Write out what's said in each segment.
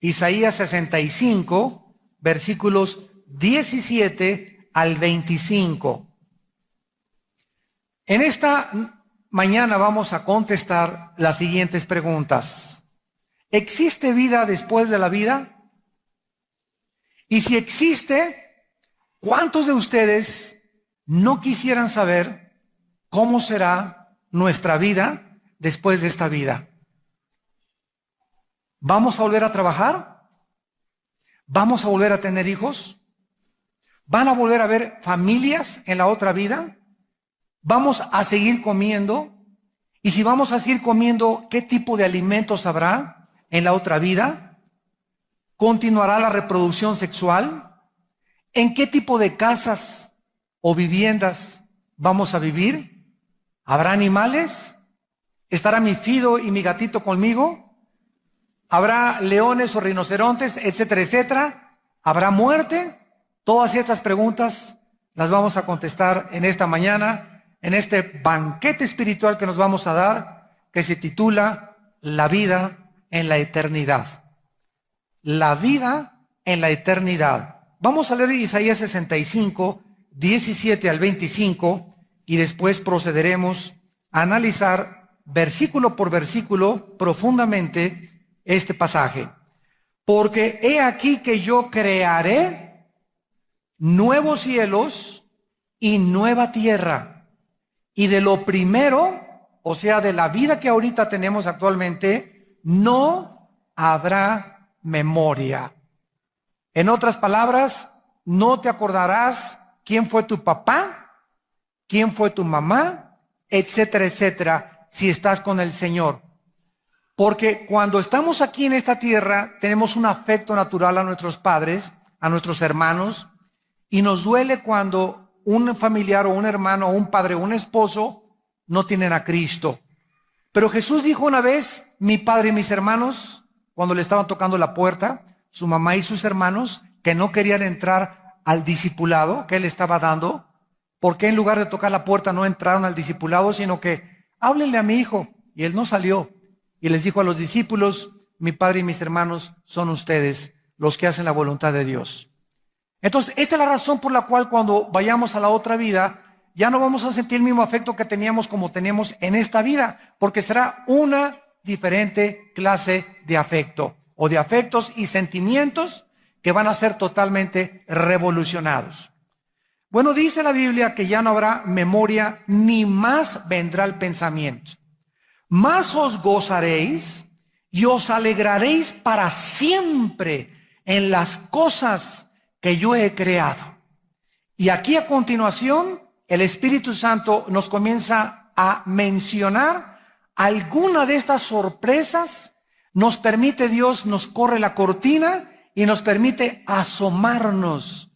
Isaías 65, versículos 17 al 25. En esta mañana vamos a contestar las siguientes preguntas. ¿Existe vida después de la vida? Y si existe, ¿cuántos de ustedes no quisieran saber cómo será nuestra vida después de esta vida? ¿Vamos a volver a trabajar? ¿Vamos a volver a tener hijos? ¿Van a volver a ver familias en la otra vida? ¿Vamos a seguir comiendo? Y si vamos a seguir comiendo, ¿qué tipo de alimentos habrá en la otra vida? ¿Continuará la reproducción sexual? ¿En qué tipo de casas o viviendas vamos a vivir? ¿Habrá animales? ¿Estará mi fido y mi gatito conmigo? ¿Habrá leones o rinocerontes, etcétera, etcétera? ¿Habrá muerte? Todas estas preguntas las vamos a contestar en esta mañana, en este banquete espiritual que nos vamos a dar, que se titula La vida en la eternidad. La vida en la eternidad. Vamos a leer Isaías 65, 17 al 25, y después procederemos a analizar versículo por versículo profundamente este pasaje. Porque he aquí que yo crearé nuevos cielos y nueva tierra, y de lo primero, o sea, de la vida que ahorita tenemos actualmente, no habrá memoria. En otras palabras, no te acordarás quién fue tu papá, quién fue tu mamá, etcétera, etcétera, si estás con el Señor. Porque cuando estamos aquí en esta tierra, tenemos un afecto natural a nuestros padres, a nuestros hermanos, y nos duele cuando un familiar o un hermano o un padre o un esposo no tienen a Cristo. Pero Jesús dijo una vez, mi padre y mis hermanos, cuando le estaban tocando la puerta, su mamá y sus hermanos, que no querían entrar al discipulado que él estaba dando, ¿por qué en lugar de tocar la puerta no entraron al discipulado, sino que háblenle a mi hijo? Y él no salió. Y les dijo a los discípulos, mi padre y mis hermanos son ustedes, los que hacen la voluntad de Dios. Entonces, esta es la razón por la cual cuando vayamos a la otra vida, ya no vamos a sentir el mismo afecto que teníamos como tenemos en esta vida, porque será una diferente clase de afecto, o de afectos y sentimientos que van a ser totalmente revolucionados. Bueno, dice la Biblia que ya no habrá memoria, ni más vendrá el pensamiento. Más os gozaréis y os alegraréis para siempre en las cosas que yo he creado. Y aquí a continuación, el Espíritu Santo nos comienza a mencionar alguna de estas sorpresas. Nos permite Dios, nos corre la cortina y nos permite asomarnos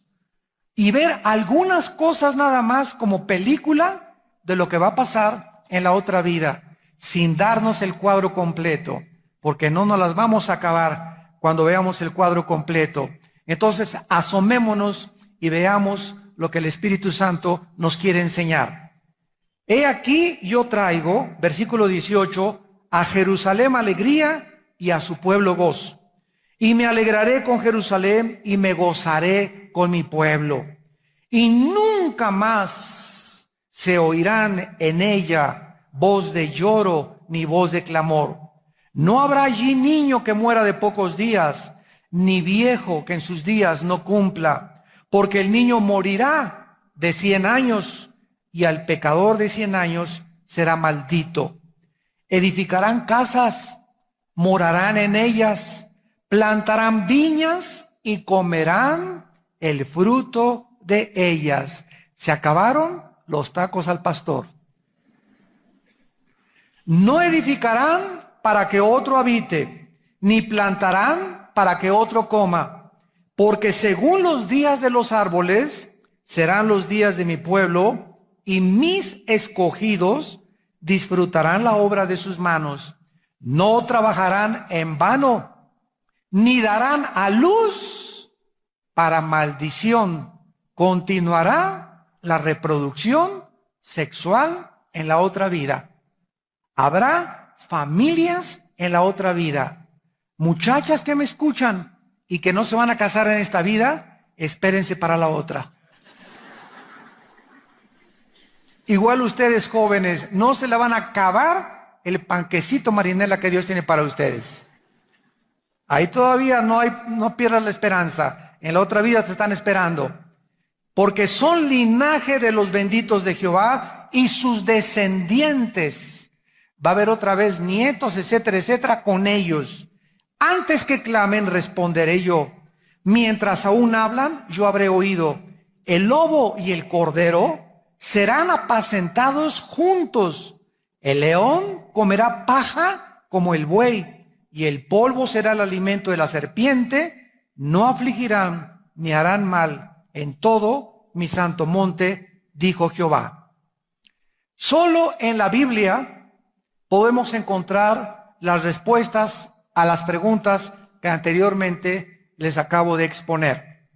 y ver algunas cosas nada más como película de lo que va a pasar en la otra vida, sin darnos el cuadro completo, porque no nos las vamos a acabar cuando veamos el cuadro completo. Entonces, asomémonos y veamos lo que el Espíritu Santo nos quiere enseñar. He aquí yo traigo, versículo 18, a Jerusalén alegría y a su pueblo gozo. Y me alegraré con Jerusalén y me gozaré con mi pueblo. Y nunca más se oirán en ella voz de lloro ni voz de clamor. No habrá allí niño que muera de pocos días, ni viejo que en sus días no cumpla, porque el niño morirá de 100 años y al pecador de 100 años será maldito. Edificarán casas, morarán en ellas, plantarán viñas y comerán el fruto de ellas. Se acabaron los tacos al pastor. No edificarán para que otro habite, ni plantarán para que otro coma, porque según los días de los árboles serán los días de mi pueblo, y mis escogidos disfrutarán la obra de sus manos. No trabajarán en vano, ni darán a luz para maldición. Continuará la reproducción sexual en la otra vida. Habrá familias en la otra vida. Muchachas que me escuchan y que no se van a casar en esta vida, espérense para la otra. Igual ustedes jóvenes, no se la van a acabar el panquecito marinela que Dios tiene para ustedes. Ahí todavía no pierdas la esperanza. En la otra vida te están esperando. Porque son linaje de los benditos de Jehová y sus descendientes. Va a haber otra vez nietos, etcétera, etcétera, con ellos. Antes que clamen, responderé yo. Mientras aún hablan, yo habré oído. El lobo y el cordero serán apacentados juntos. El león comerá paja como el buey, y el polvo será el alimento de la serpiente. No afligirán ni harán mal en todo mi santo monte, dijo Jehová. Solo en la Biblia podemos encontrar las respuestas a las preguntas que anteriormente les acabo de exponer.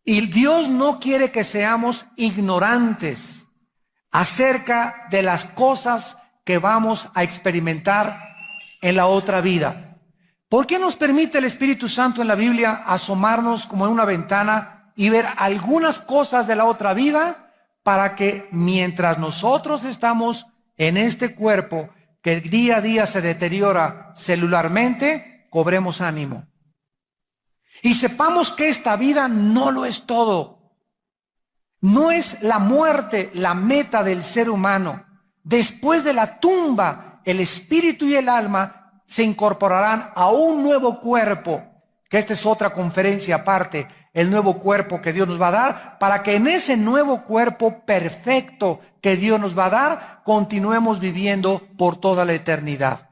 Y Dios no quiere que seamos ignorantes acerca de las cosas que vamos a experimentar en la otra vida. ¿Por qué nos permite el Espíritu Santo en la Biblia asomarnos como en una ventana y ver algunas cosas de la otra vida para que mientras nosotros estamos en este cuerpo que día a día se deteriora celularmente, cobremos ánimo? Y sepamos que esta vida no lo es todo. No es la muerte la meta del ser humano. Después de la tumba, el espíritu y el alma se incorporarán a un nuevo cuerpo, que esta es otra conferencia aparte, el nuevo cuerpo que Dios nos va a dar, para que en ese nuevo cuerpo perfecto que Dios nos va a dar, continuemos viviendo por toda la eternidad.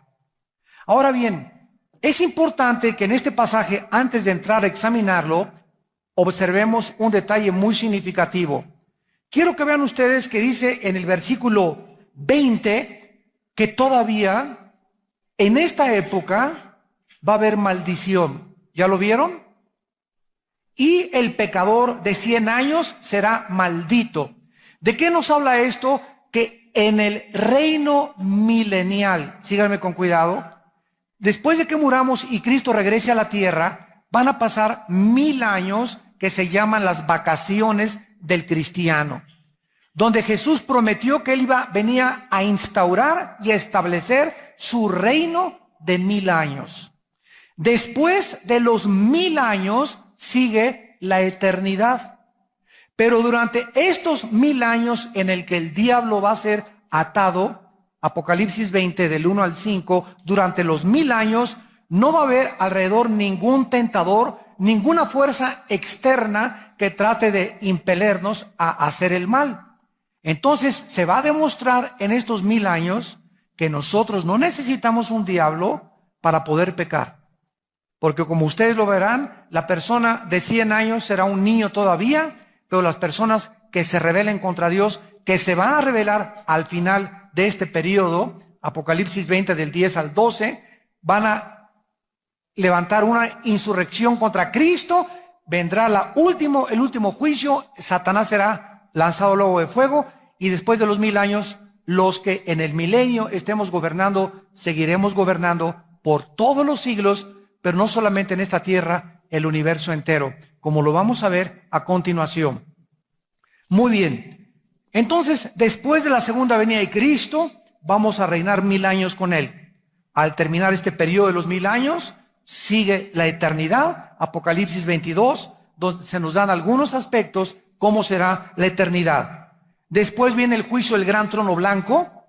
Ahora bien, es importante que en este pasaje, antes de entrar a examinarlo, observemos un detalle muy significativo. Quiero que vean ustedes que dice en el versículo 20 que todavía en esta época va a haber maldición. ¿Ya lo vieron? Y el pecador de 100 años será maldito. ¿De qué nos habla esto? Que en el reino milenial, síganme con cuidado, después de que muramos y Cristo regrese a la tierra, van a pasar 1000 años que se llaman las vacaciones del cristiano, donde Jesús prometió que Él venía a instaurar y a establecer su reino de 1000 años. Después de los 1000 años sigue la eternidad. Pero durante estos 1000 años en el que el diablo va a ser atado, Apocalipsis 20 del 1 al 5, durante los 1000 años no va a haber alrededor ningún tentador, ninguna fuerza externa que trate de impelernos a hacer el mal. Entonces se va a demostrar en estos 1000 años que nosotros no necesitamos un diablo para poder pecar. Porque como ustedes lo verán, la persona de 100 años será un niño todavía, pero las personas que se rebelen contra Dios, que se van a rebelar al final de este periodo, Apocalipsis 20 del 10 al 12, van a levantar una insurrección contra Cristo, vendrá el último juicio, Satanás será lanzado luego de fuego, y después de los 1000 años, los que en el milenio estemos gobernando, seguiremos gobernando por todos los siglos, pero no solamente en esta tierra, el universo entero, como lo vamos a ver a continuación. Muy bien, entonces después de la segunda venida de Cristo, vamos a reinar 1000 años con Él. Al terminar este periodo de los 1000 años, sigue la eternidad, Apocalipsis 22, donde se nos dan algunos aspectos, cómo será la eternidad. Después viene el juicio del gran trono blanco,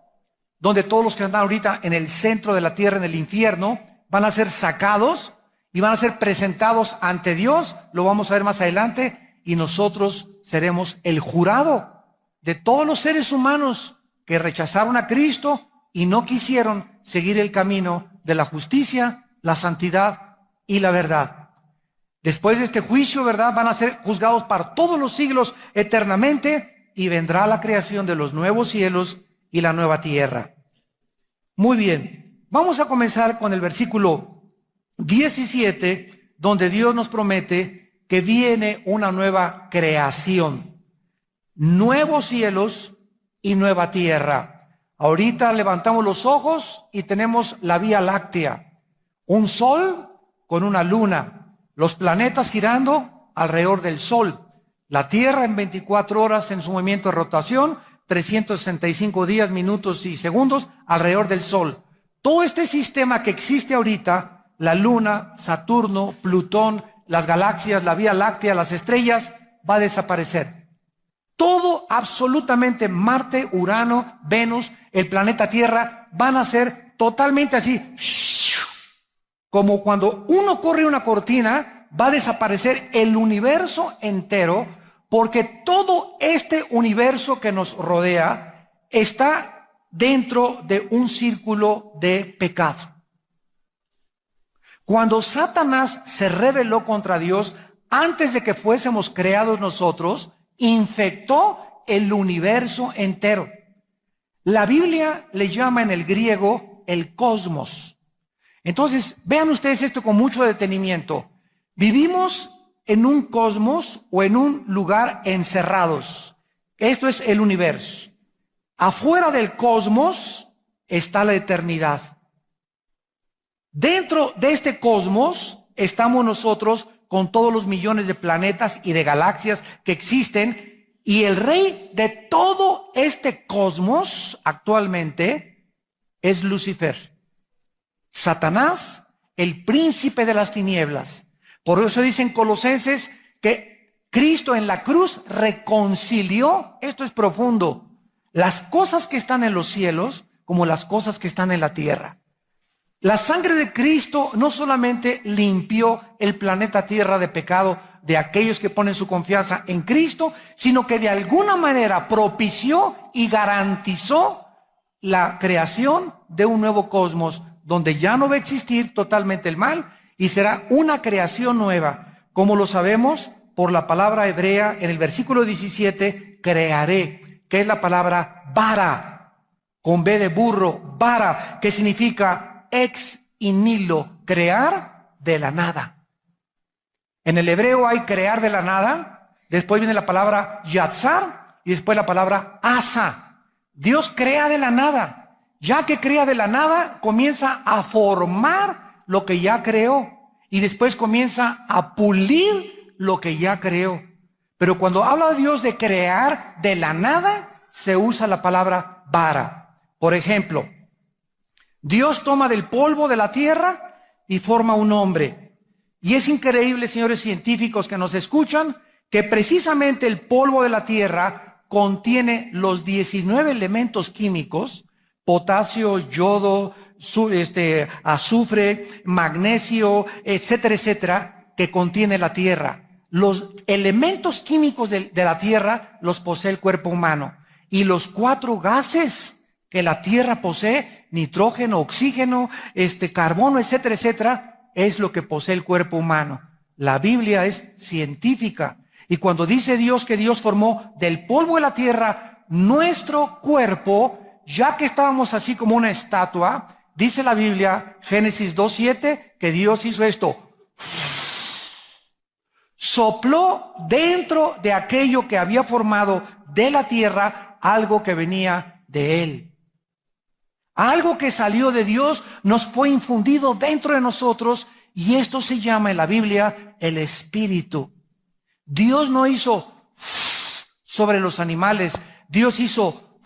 donde todos los que están ahorita en el centro de la tierra, en el infierno, van a ser sacados y van a ser presentados ante Dios, lo vamos a ver más adelante, y nosotros seremos el jurado de todos los seres humanos que rechazaron a Cristo y no quisieron seguir el camino de la justicia, la santidad y la verdad. Después de este juicio, ¿verdad?, van a ser juzgados para todos los siglos eternamente, y vendrá la creación de los nuevos cielos y la nueva tierra. Muy bien, vamos a comenzar con el versículo 17, donde Dios nos promete que viene una nueva creación, nuevos cielos y nueva tierra. Ahorita levantamos los ojos y tenemos la Vía Láctea, un sol con una luna, los planetas girando alrededor del Sol, la Tierra en 24 horas en su movimiento de rotación, 365 días, minutos y segundos alrededor del Sol. Todo este sistema que existe ahorita, la Luna, Saturno, Plutón, las galaxias, la Vía Láctea, las estrellas, va a desaparecer. Todo, absolutamente, Marte, Urano, Venus, el planeta Tierra, van a ser totalmente así, como cuando uno corre una cortina, va a desaparecer el universo entero, porque todo este universo que nos rodea está dentro de un círculo de pecado. Cuando Satanás se rebeló contra Dios, antes de que fuésemos creados nosotros, infectó el universo entero. La Biblia le llama en el griego el cosmos. Entonces, vean ustedes esto con mucho detenimiento. Vivimos en un cosmos o en un lugar encerrados. Esto es el universo. Afuera del cosmos está la eternidad. Dentro de este cosmos estamos nosotros con todos los millones de planetas y de galaxias que existen, y el rey de todo este cosmos actualmente es Lucifer. Satanás, el príncipe de las tinieblas. Por eso dicen Colosenses que Cristo en la cruz reconcilió, esto es profundo, las cosas que están en los cielos como las cosas que están en la tierra. La sangre de Cristo no solamente limpió el planeta Tierra de pecado de aquellos que ponen su confianza en Cristo, sino que de alguna manera propició y garantizó la creación de un nuevo cosmos, donde ya no va a existir totalmente el mal y será una creación nueva. Como lo sabemos por la palabra hebrea en el versículo 17, crearé, que es la palabra bara, con B de burro, bara, que significa ex nihilo, crear de la nada. En el hebreo hay crear de la nada, después viene la palabra yatzar y después la palabra asa. Dios crea de la nada. Ya que crea de la nada, comienza a formar lo que ya creó y después comienza a pulir lo que ya creó. Pero cuando habla Dios de crear de la nada, se usa la palabra bara. Por ejemplo, Dios toma del polvo de la tierra y forma un hombre. Y es increíble, señores científicos que nos escuchan, que precisamente el polvo de la tierra contiene los 19 elementos químicos, potasio, yodo, azufre, magnesio, etcétera, etcétera, que contiene la tierra. Los elementos químicos de la tierra los posee el cuerpo humano. Y los 4 gases que la tierra posee, nitrógeno, oxígeno, carbono, etcétera, etcétera, es lo que posee el cuerpo humano. La Biblia es científica. Y cuando dice Dios que Dios formó del polvo de la tierra nuestro cuerpo, ya que estábamos así como una estatua, dice la Biblia, Génesis 2:7, que Dios hizo esto. Sopló dentro de aquello que había formado de la tierra algo que venía de Él. Algo que salió de Dios nos fue infundido dentro de nosotros y esto se llama en la Biblia el Espíritu. Dios no hizo sobre los animales, Dios hizo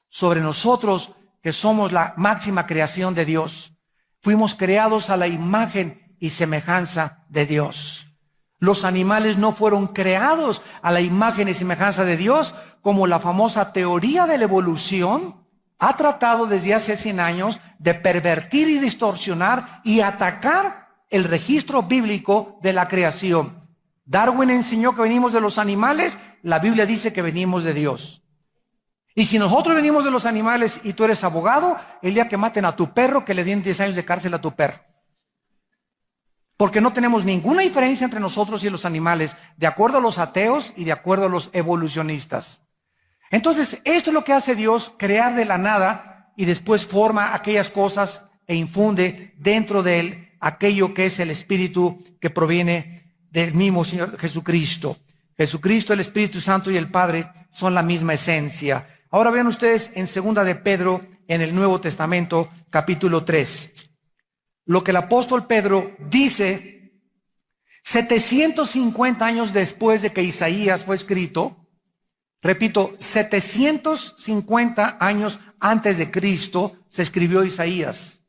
sobre nosotros que somos la máxima creación de Dios. Fuimos creados a la imagen y semejanza de Dios. Los animales no fueron creados a la imagen y semejanza de Dios, como la famosa teoría de la evolución ha tratado desde hace 100 años de pervertir y distorsionar y atacar el registro bíblico de la creación. Darwin enseñó que venimos de los animales, la Biblia dice que venimos de Dios. Y si nosotros venimos de los animales y tú eres abogado, el día que maten a tu perro, que le den 10 años de cárcel a tu perro. Porque no tenemos ninguna diferencia entre nosotros y los animales, de acuerdo a los ateos y de acuerdo a los evolucionistas. Entonces, esto es lo que hace Dios, crear de la nada y después forma aquellas cosas e infunde dentro de Él aquello que es el Espíritu que proviene del mismo Señor Jesucristo. Jesucristo, el Espíritu Santo y el Padre son la misma esencia. Ahora vean ustedes en 2 de Pedro, en el Nuevo Testamento, capítulo 3. lo que el apóstol Pedro dice 750 años después de que Isaías fue escrito. Repito, 750 años antes de Cristo se escribió Isaías.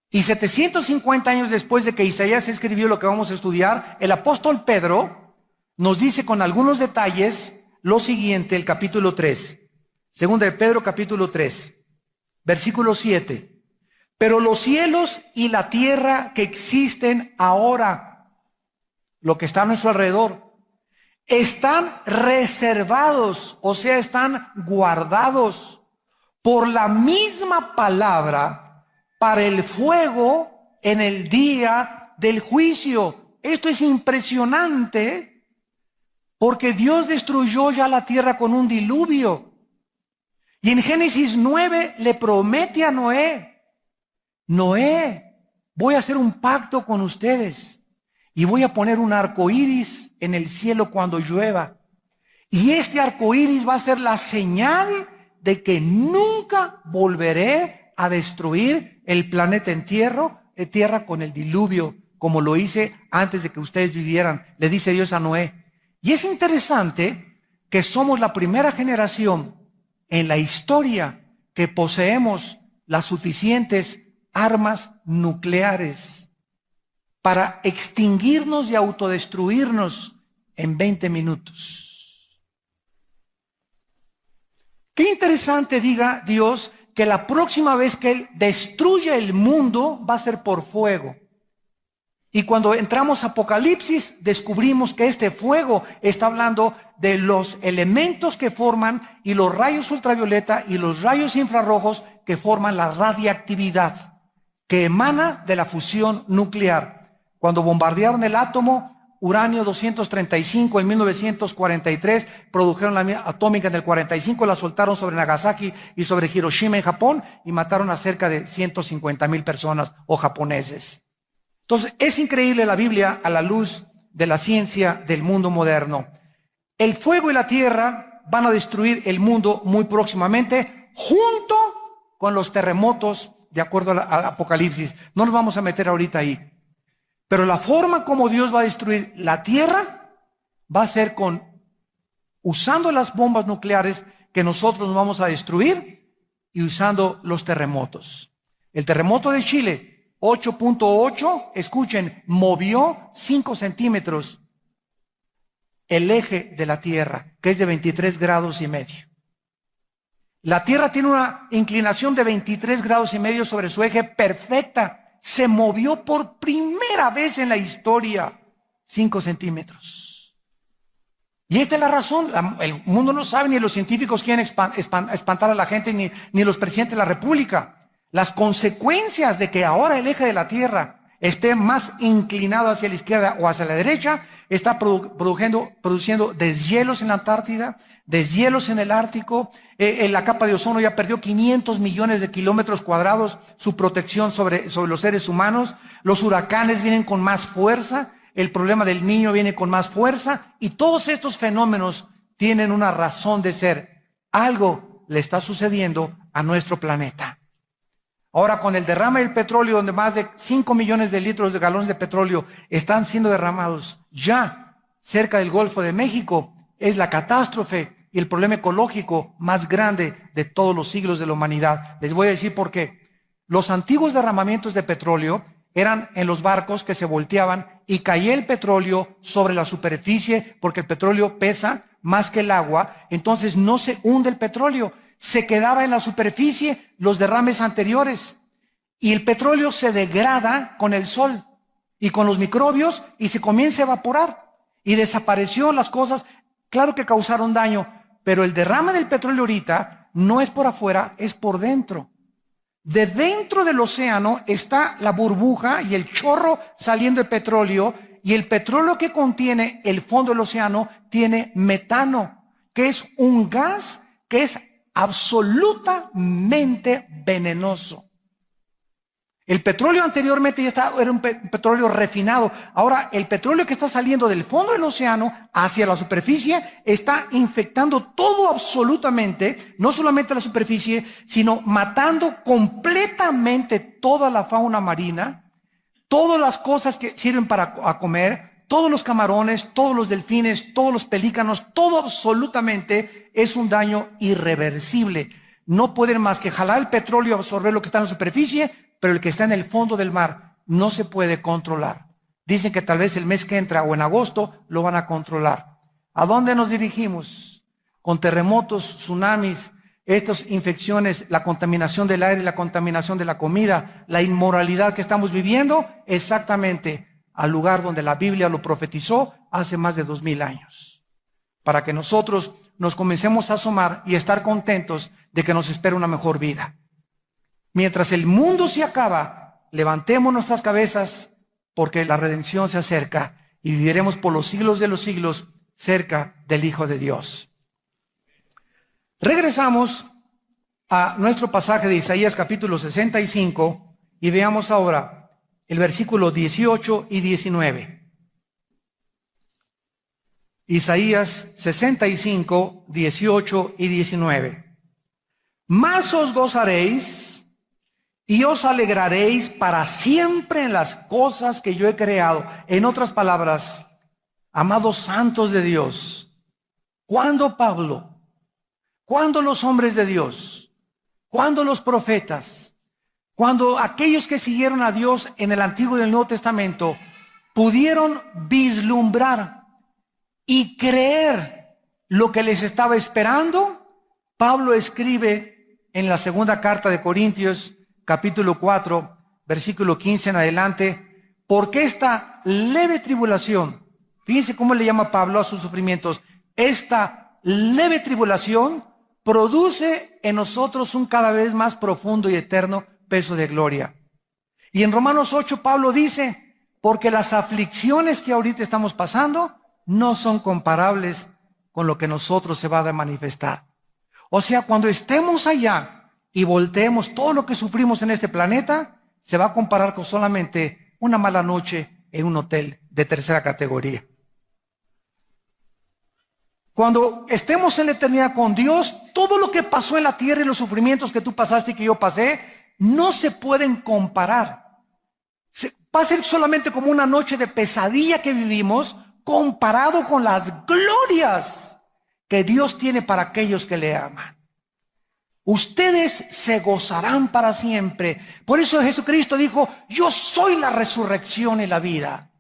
Y 750 años después de que Isaías escribió lo que vamos a estudiar, el apóstol Pedro nos dice con algunos detalles lo siguiente, el capítulo 3. Segunda de Pedro, capítulo 3, versículo 7. Pero los cielos y la tierra que existen ahora, lo que está a nuestro alrededor, están reservados, o sea, están guardados por la misma palabra para el fuego en el día del juicio. Esto es impresionante porque Dios destruyó ya la tierra con un diluvio. Y en Génesis 9 le promete a Noé, voy a hacer un pacto con ustedes y voy a poner un arco iris en el cielo cuando llueva. Y este arco iris va a ser la señal de que nunca volveré a destruir el planeta en tierra con el diluvio, como lo hice antes de que ustedes vivieran, le dice Dios a Noé. Y es interesante que somos la primera generación en la historia que poseemos las suficientes armas nucleares para extinguirnos y autodestruirnos en 20 minutos. Qué interesante, diga Dios, que la próxima vez que Él destruya el mundo va a ser por fuego. Y cuando entramos a Apocalipsis, descubrimos que este fuego está hablando de los elementos que forman y los rayos ultravioleta y los rayos infrarrojos que forman la radiactividad que emana de la fusión nuclear. Cuando bombardearon el átomo, uranio 235 en 1943, produjeron la atómica en el 45, la soltaron sobre Nagasaki y sobre Hiroshima en Japón y mataron a cerca de 150,000 personas o japoneses. Entonces, es increíble la Biblia a la luz de la ciencia del mundo moderno. El fuego y la tierra van a destruir el mundo muy próximamente, junto con los terremotos, de acuerdo al Apocalipsis. No nos vamos a meter ahorita ahí. Pero la forma como Dios va a destruir la tierra va a ser usando las bombas nucleares que nosotros nos vamos a destruir y usando los terremotos. El terremoto de Chile, 8.8, escuchen, movió 5 centímetros el eje de la Tierra, que es de 23 grados y medio. La Tierra tiene una inclinación de 23 grados y medio sobre su eje perfecta. Se movió por primera vez en la historia 5 centímetros. Y esta es la razón. El mundo no sabe, ni los científicos quieren espantar a la gente, ni los presidentes de la República. Las consecuencias de que ahora el eje de la Tierra esté más inclinado hacia la izquierda o hacia la derecha, está produciendo deshielos en la Antártida, deshielos en el Ártico, la capa de ozono ya perdió 500 millones de kilómetros cuadrados su protección sobre los seres humanos, los huracanes vienen con más fuerza, el problema del Niño viene con más fuerza, y todos estos fenómenos tienen una razón de ser. Algo le está sucediendo a nuestro planeta. Ahora, con el derrame del petróleo, donde más de 5 millones de litros de galones de petróleo están siendo derramados ya cerca del Golfo de México, es la catástrofe y el problema ecológico más grande de todos los siglos de la humanidad. Les voy a decir por qué. Los antiguos derramamientos de petróleo eran en los barcos que se volteaban y caía el petróleo sobre la superficie porque el petróleo pesa más que el agua, entonces no se hunde el petróleo. Se quedaba en la superficie los derrames anteriores y el petróleo se degrada con el sol y con los microbios y se comienza a evaporar y desapareció las cosas. Claro que causaron daño, pero el derrame del petróleo ahorita no es por afuera, es por dentro. De dentro del océano está la burbuja y el chorro saliendo de petróleo, y el petróleo que contiene el fondo del océano tiene metano, que es un gas que es absolutamente venenoso. El petróleo anteriormente era un petróleo refinado. Ahora, el petróleo que está saliendo del fondo del océano hacia la superficie está infectando todo absolutamente, no solamente la superficie, sino matando completamente toda la fauna marina, todas las cosas que sirven para comer, todos los camarones, todos los delfines, todos los pelícanos, todo absolutamente es un daño irreversible. No pueden más que jalar el petróleo y absorber lo que está en la superficie, pero el que está en el fondo del mar no se puede controlar. Dicen que tal vez el mes que entra o en agosto lo van a controlar. ¿A dónde nos dirigimos? Con terremotos, tsunamis, estas infecciones, la contaminación del aire, la contaminación de la comida, la inmoralidad que estamos viviendo, exactamente al lugar donde la Biblia lo profetizó hace más de 2000 años. Para que nosotros nos comencemos a asomar y estar contentos de que nos espera una mejor vida. Mientras el mundo se acaba, levantemos nuestras cabezas porque la redención se acerca y viviremos por los siglos de los siglos cerca del Hijo de Dios. Regresamos a nuestro pasaje de Isaías capítulo 65 y veamos ahora el versículo 18 y 19. Isaías 65, 18 y 19. Más os gozaréis y os alegraréis para siempre en las cosas que yo he creado. En otras palabras, amados santos de Dios, ¿cuándo Pablo? ¿Cuándo los hombres de Dios? ¿Cuándo los profetas? Cuando aquellos que siguieron a Dios en el Antiguo y el Nuevo Testamento pudieron vislumbrar y creer lo que les estaba esperando, Pablo escribe en la segunda carta de Corintios, capítulo 4, versículo 15 en adelante, porque esta leve tribulación, fíjense cómo le llama Pablo a sus sufrimientos, esta leve tribulación produce en nosotros un cada vez más profundo y eterno peso de gloria. Y en Romanos 8 Pablo dice, porque las aflicciones que ahorita estamos pasando no son comparables con lo que nosotros se va a manifestar. O sea, cuando estemos allá y volteemos todo lo que sufrimos en este planeta, se va a comparar con solamente una mala noche en un hotel de tercera categoría. Cuando estemos en la eternidad con Dios, todo lo que pasó en la tierra y los sufrimientos que tú pasaste y que yo pasé, no se pueden comparar. Va a ser solamente como una noche de pesadilla que vivimos, comparado con las glorias que Dios tiene para aquellos que le aman. Ustedes se gozarán para siempre. Por eso Jesucristo dijo, yo soy la resurrección y la vida.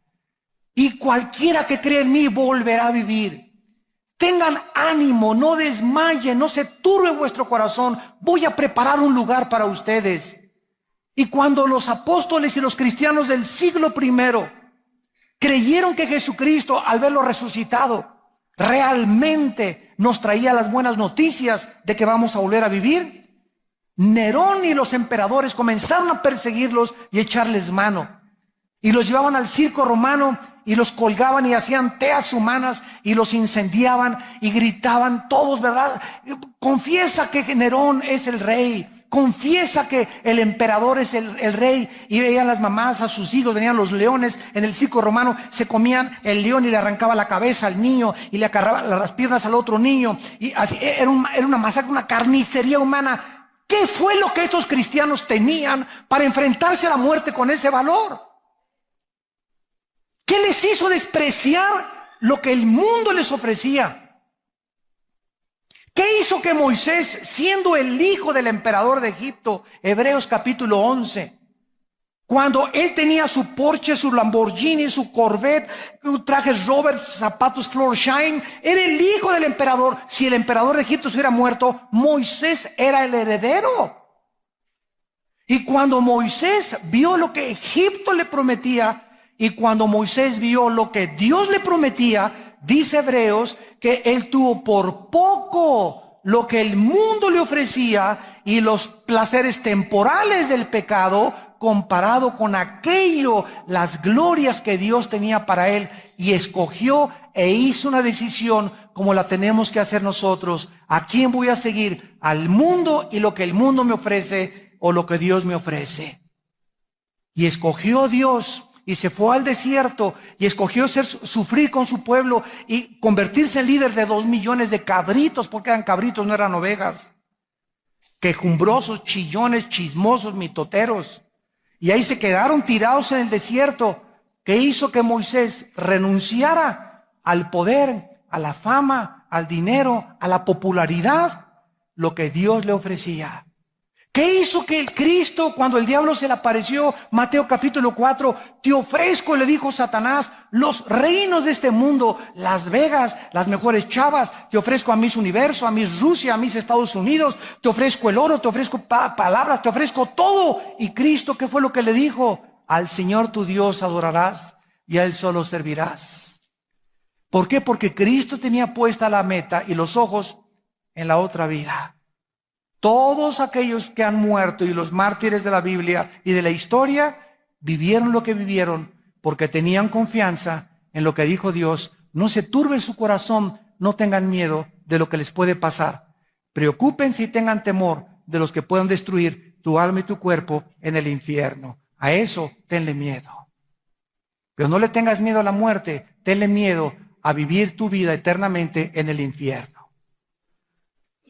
Y cualquiera que cree en mí volverá a vivir. Tengan ánimo, no desmayen, no se turbe vuestro corazón. Voy a preparar un lugar para ustedes. Y cuando los apóstoles y los cristianos del siglo I creyeron que Jesucristo, al verlo resucitado, realmente nos traía las buenas noticias de que vamos a volver a vivir, Nerón y los emperadores comenzaron a perseguirlos y echarles mano. Y los llevaban al circo romano y los colgaban y hacían teas humanas y los incendiaban y gritaban todos, ¿verdad? Confiesa que Nerón es el rey. Confiesa que el emperador es el rey. Y veían las mamás a sus hijos, venían los leones en el circo romano, se comían el león y le arrancaba la cabeza al niño y le agarraba las piernas al otro niño. Y así era una masacre, una carnicería humana. ¿Qué fue lo que estos cristianos tenían para enfrentarse a la muerte con ese valor? ¿Qué les hizo despreciar lo que el mundo les ofrecía? ¿Qué hizo que Moisés, siendo el hijo del emperador de Egipto, Hebreos capítulo 11, cuando él tenía su Porsche, su Lamborghini, su Corvette, trajes Robert, zapatos Florsheim, era el hijo del emperador? Si el emperador de Egipto se hubiera muerto, Moisés era el heredero. Y cuando Moisés vio lo que Egipto le prometía, y cuando Moisés vio lo que Dios le prometía, dice Hebreos que él tuvo por poco lo que el mundo le ofrecía y los placeres temporales del pecado comparado con aquello, las glorias que Dios tenía para él, y escogió e hizo una decisión como la tenemos que hacer nosotros. ¿A quién voy a seguir? ¿Al mundo y lo que el mundo me ofrece o lo que Dios me ofrece? Y escogió Dios y se fue al desierto y escogió sufrir con su pueblo y convertirse en líder de 2 millones de cabritos, porque eran cabritos, no eran ovejas. Quejumbrosos, chillones, chismosos, mitoteros. Y ahí se quedaron tirados en el desierto, que hizo que Moisés renunciara al poder, a la fama, al dinero, a la popularidad, lo que Dios le ofrecía. ¿Qué hizo que el Cristo, cuando el diablo se le apareció, Mateo capítulo 4, te ofrezco, le dijo Satanás, los reinos de este mundo, Las Vegas, las mejores chavas, te ofrezco a Miss Universo, a Miss Rusia, a Miss Estados Unidos, te ofrezco el oro, te ofrezco palabras, te ofrezco todo? Y Cristo, ¿qué fue lo que le dijo? Al Señor tu Dios adorarás y a Él solo servirás. ¿Por qué? Porque Cristo tenía puesta la meta y los ojos en la otra vida. Todos aquellos que han muerto y los mártires de la Biblia y de la historia vivieron lo que vivieron porque tenían confianza en lo que dijo Dios. No se turbe su corazón, no tengan miedo de lo que les puede pasar. Preocúpense y tengan temor de los que puedan destruir tu alma y tu cuerpo en el infierno. A eso tenle miedo. Pero no le tengas miedo a la muerte, tenle miedo a vivir tu vida eternamente en el infierno.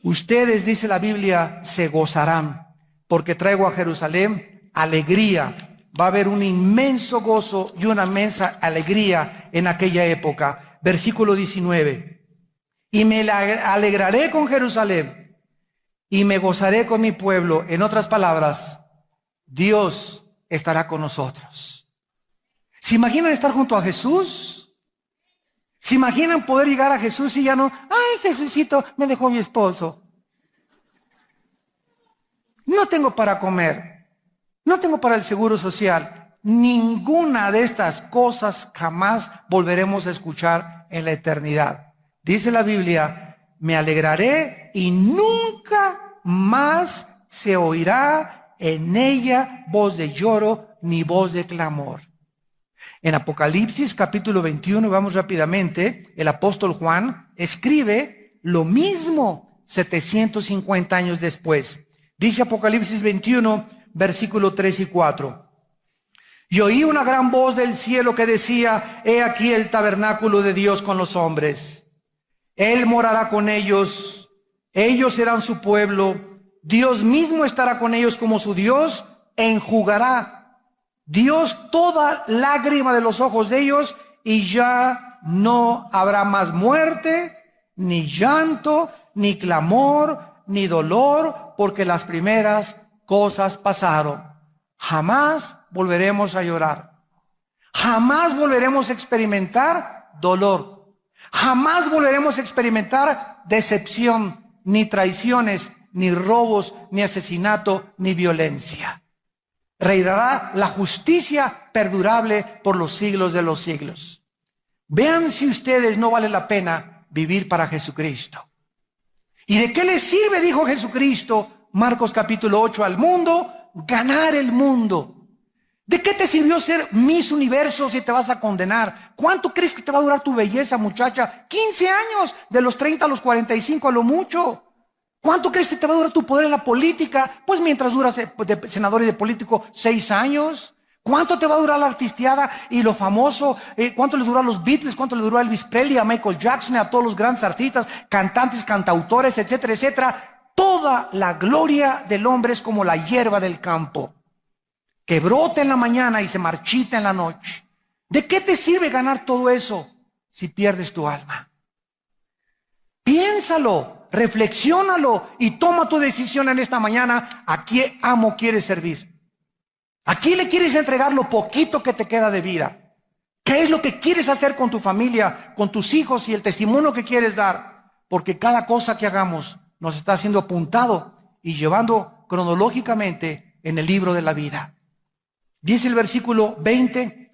Ustedes, dice la Biblia, se gozarán, porque traigo a Jerusalén alegría. Va a haber un inmenso gozo y una inmensa alegría en aquella época. Versículo 19. Y me alegraré con Jerusalén y me gozaré con mi pueblo. En otras palabras, Dios estará con nosotros. ¿Se imaginan estar junto a Jesús? ¿Se imaginan poder llegar a Jesús y ya no? Ay, Jesucito, me dejó mi esposo. No tengo para comer. No tengo para el seguro social. Ninguna de estas cosas jamás volveremos a escuchar en la eternidad. Dice la Biblia, me alegraré y nunca más se oirá en ella voz de lloro ni voz de clamor. En Apocalipsis capítulo 21, vamos rápidamente, el apóstol Juan escribe lo mismo 750 años después. Dice Apocalipsis 21, versículo 3 y 4. Y oí una gran voz del cielo que decía, he aquí el tabernáculo de Dios con los hombres. Él morará con ellos serán su pueblo, Dios mismo estará con ellos como su Dios, e enjugará Dios toda lágrima de los ojos de ellos, y ya no habrá más muerte, ni llanto, ni clamor, ni dolor, porque las primeras cosas pasaron. Jamás volveremos a llorar. Jamás volveremos a experimentar dolor. Jamás volveremos a experimentar decepción, ni traiciones, ni robos, ni asesinato, ni violencia. Reinará la justicia perdurable por los siglos de los siglos. Vean si ustedes no vale la pena vivir para Jesucristo. ¿Y de qué les sirve, dijo Jesucristo, Marcos capítulo 8, al mundo? Ganar el mundo. ¿De qué te sirvió ser Miss Universo si te vas a condenar? ¿Cuánto crees que te va a durar tu belleza, muchacha? 15 años, de los 30 a los 45 a lo mucho. ¿Cuánto crees que te va a durar tu poder en la política? Pues mientras duras de senador y de político 6 años. ¿Cuánto te va a durar la artisteada y lo famoso? ¿Cuánto les duró a los Beatles? ¿Cuánto le duró a Elvis Presley, a Michael Jackson, a todos los grandes artistas, cantantes, cantautores, etcétera, etcétera? Toda la gloria del hombre es como la hierba del campo, que brota en la mañana y se marchita en la noche. ¿De qué te sirve ganar todo eso si pierdes tu alma? Piénsalo, reflexiónalo y toma tu decisión en esta mañana. ¿A qué amo quieres servir? ¿A quién le quieres entregar lo poquito que te queda de vida? ¿Qué es lo que quieres hacer con tu familia, con tus hijos y el testimonio que quieres dar? Porque cada cosa que hagamos nos está siendo apuntado y llevando cronológicamente en el libro de la vida. Dice el versículo 20,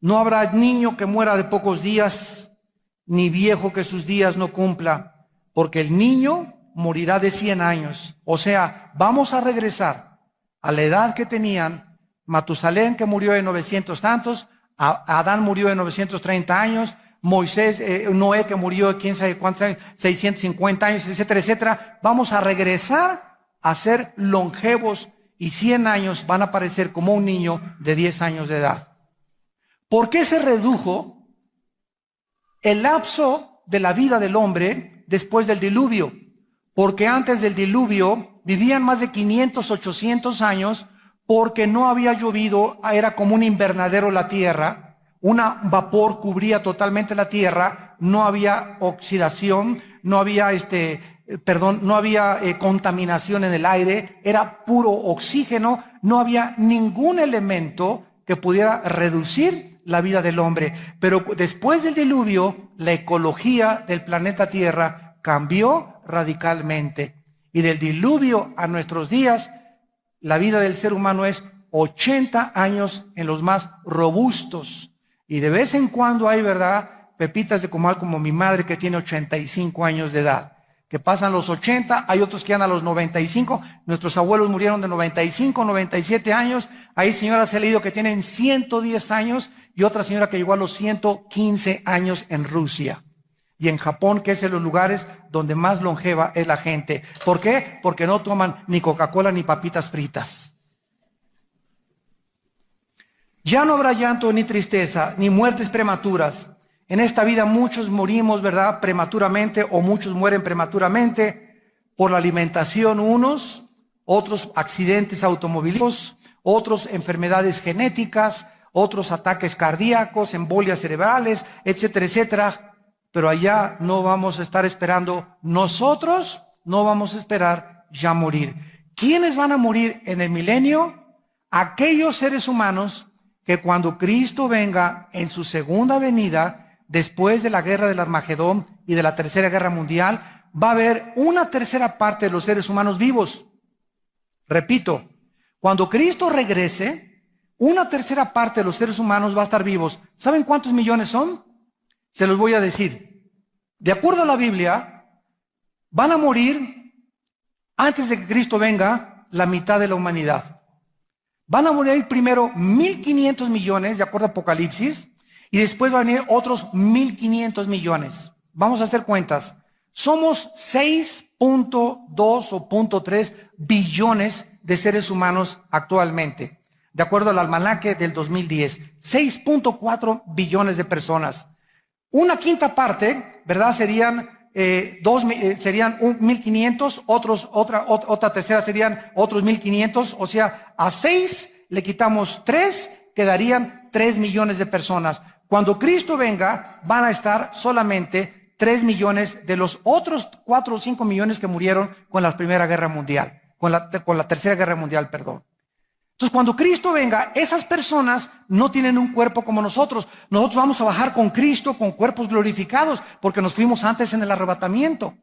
no habrá niño que muera de pocos días, ni viejo que sus días no cumpla, porque el niño morirá de 100 años. O sea, vamos a regresar a la edad que tenían Matusalén, que murió de 900 tantos, Adán murió de 930 años, Moisés, Noé, que murió de quién sabe cuántos años, 650 años, etcétera, etcétera. Vamos a regresar a ser longevos y 100 años van a parecer como un niño de 10 años de edad. ¿Por qué se redujo el lapso de la vida del hombre después del diluvio? Porque antes del diluvio vivían más de 500, 800 años porque no había llovido, era como un invernadero la tierra, un vapor cubría totalmente la tierra, no había oxidación, no había contaminación en el aire, era puro oxígeno, no había ningún elemento que pudiera reducir la vida del hombre. Pero después del diluvio, la ecología del planeta Tierra cambió radicalmente. Y del diluvio a nuestros días, la vida del ser humano es 80 años en los más robustos. Y de vez en cuando hay, ¿verdad?, pepitas de comal como mi madre que tiene 85 años de edad. Que pasan los 80, hay otros que andan a los 95, nuestros abuelos murieron de 95, 97 años, hay señoras he leído que tienen 110 años y otra señora que llegó a los 115 años en Rusia y en Japón, que es de los lugares donde más longeva es la gente. ¿Por qué? Porque no toman ni Coca-Cola ni papitas fritas. Ya no habrá llanto ni tristeza, ni muertes prematuras. En esta vida muchos morimos, ¿verdad?, prematuramente, o muchos mueren prematuramente por la alimentación unos, otros accidentes automovilísticos, otros enfermedades genéticas, otros ataques cardíacos, embolias cerebrales, etcétera, etcétera. Pero allá no vamos a estar esperando, nosotros no vamos a esperar ya morir. ¿Quiénes van a morir en el milenio? Aquellos seres humanos que cuando Cristo venga en su segunda venida, después de la guerra del Armagedón y de la Tercera Guerra Mundial, va a haber una tercera parte de los seres humanos vivos. Repito, cuando Cristo regrese, una tercera parte de los seres humanos va a estar vivos. ¿Saben cuántos millones son? Se los voy a decir. De acuerdo a la Biblia, van a morir antes de que Cristo venga la mitad de la humanidad. Van a morir primero 1.500 millones, de acuerdo a Apocalipsis, y después van a venir otros 1.500 millones. Vamos a hacer cuentas. Somos 6.2 o 0.3 billones de seres humanos actualmente, de acuerdo al almanaque del 2010. 6.4 billones de personas. Una quinta parte, ¿verdad?, serían 1.500, otra tercera serían otros 1.500, o sea, a 6 le quitamos 3, quedarían 3 millones de personas. Cuando Cristo venga, van a estar solamente 3 millones de los otros 4 o 5 millones que murieron con la Primera Guerra Mundial, con la Tercera Guerra Mundial, perdón. Entonces, cuando Cristo venga, esas personas no tienen un cuerpo como nosotros. Nosotros vamos a bajar con Cristo con cuerpos glorificados, porque nos fuimos antes en el arrebatamiento.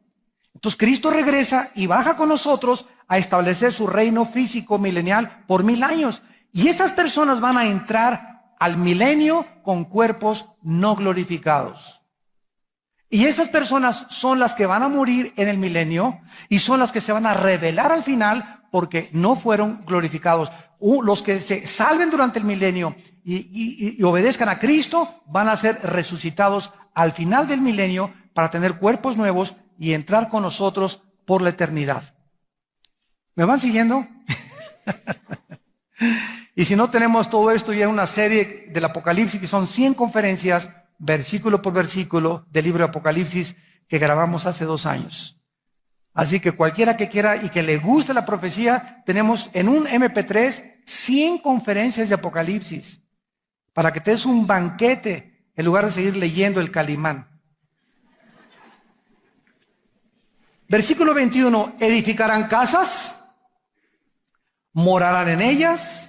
Entonces, Cristo regresa y baja con nosotros a establecer su reino físico milenial por 1000 años. Y esas personas van a entrar al milenio con cuerpos no glorificados. Y esas personas son las que van a morir en el milenio y son las que se van a revelar al final porque no fueron glorificados. Los que se salven durante el milenio y obedezcan a Cristo van a ser resucitados al final del milenio para tener cuerpos nuevos y entrar con nosotros por la eternidad. ¿Me van siguiendo? Y si no, tenemos todo esto ya en una serie del Apocalipsis, que son 100 conferencias, versículo por versículo, del libro de Apocalipsis, que grabamos hace 2 años. Así que cualquiera que quiera y que le guste la profecía, tenemos en un MP3 100 conferencias de Apocalipsis, para que te des un banquete en lugar de seguir leyendo el Calimán. Versículo 21, edificarán casas, morarán en ellas,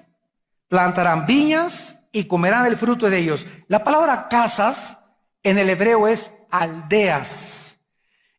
plantarán viñas y comerán el fruto de ellos. La palabra casas en el hebreo es aldeas.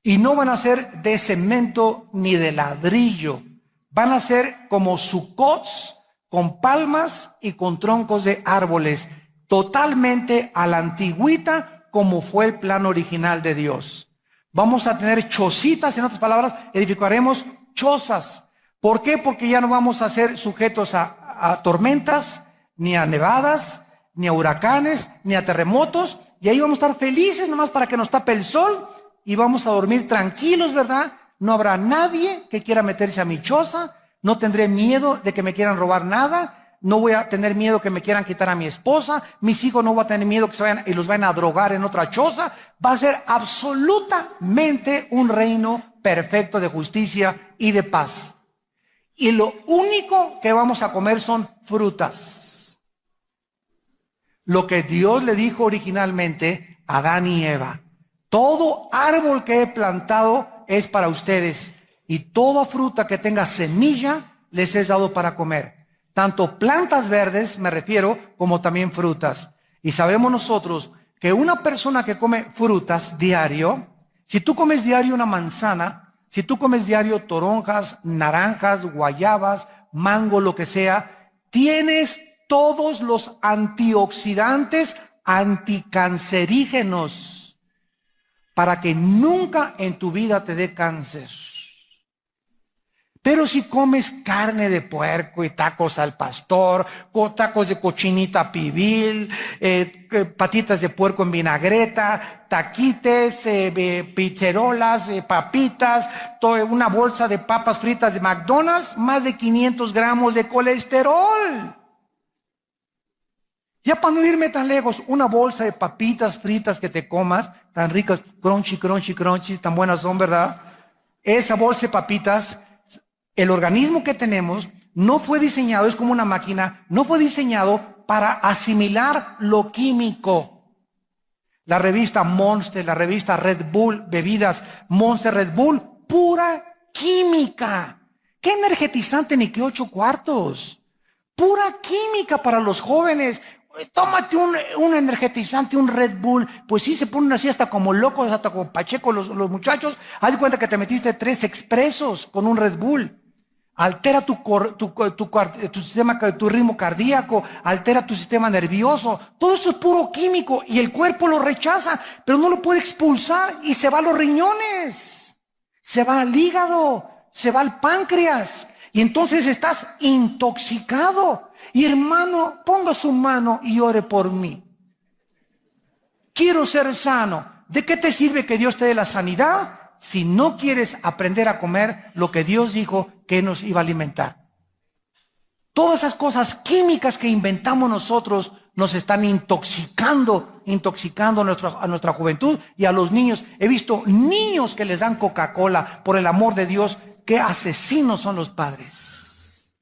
Y no van a ser de cemento ni de ladrillo. Van a ser como sucots, con palmas y con troncos de árboles. Totalmente a la antigüita, como fue el plan original de Dios. Vamos a tener chocitas, en otras palabras, edificaremos chozas. ¿Por qué? Porque ya no vamos a ser sujetos a tormentas, ni a nevadas, ni a huracanes, ni a terremotos, y ahí vamos a estar felices nomás para que nos tape el sol, y vamos a dormir tranquilos, ¿verdad? No habrá nadie que quiera meterse a mi choza, no tendré miedo de que me quieran robar nada, no voy a tener miedo que me quieran quitar a mi esposa, mis hijos no voy a tener miedo que se vayan y los vayan a drogar en otra choza. Va a ser absolutamente un reino perfecto de justicia y de paz. Y lo único que vamos a comer son frutas. Lo que Dios le dijo originalmente a Adán y Eva: todo árbol que he plantado es para ustedes, y toda fruta que tenga semilla les he dado para comer. Tanto plantas verdes, me refiero, como también frutas. Y sabemos nosotros que una persona que come frutas diario, si tú comes diario una manzana, si tú comes diario toronjas, naranjas, guayabas, mango, lo que sea, tienes todos los antioxidantes anticancerígenos para que nunca en tu vida te dé cáncer. Pero si comes carne de puerco y tacos al pastor, tacos de cochinita pibil, patitas de puerco en vinagreta, taquites, pizzerolas, papitas, una bolsa de papas fritas de McDonald's, más de 500 gramos de colesterol. Ya para no irme tan lejos, una bolsa de papitas fritas que te comas, tan ricas, crunchy, crunchy, crunchy, tan buenas son, ¿verdad? Esa bolsa de papitas, el organismo que tenemos no fue diseñado, es como una máquina, no fue diseñado para asimilar lo químico. La revista Monster, la revista Red Bull, bebidas Monster Red Bull, pura química. ¿Qué energizante ni qué 8 cuartos? Pura química para los jóvenes. Tómate un energizante, un Red Bull. Pues sí, se ponen así hasta como locos, hasta como pacheco los muchachos. Haz de cuenta que te metiste 3 expresos con un Red Bull. Altera tu sistema, tu ritmo cardíaco, altera tu sistema nervioso. Todo eso es puro químico y el cuerpo lo rechaza, pero no lo puede expulsar y se va a los riñones, se va al hígado, se va al páncreas y entonces estás intoxicado. Y hermano, ponga su mano y ore por mí. Quiero ser sano. ¿De qué te sirve que Dios te dé la sanidad si no quieres aprender a comer lo que Dios dijo que nos iba a alimentar? Todas esas cosas químicas que inventamos nosotros nos están intoxicando a nuestra juventud y a los niños. He visto niños que les dan Coca-Cola, por el amor de Dios, qué asesinos son los padres.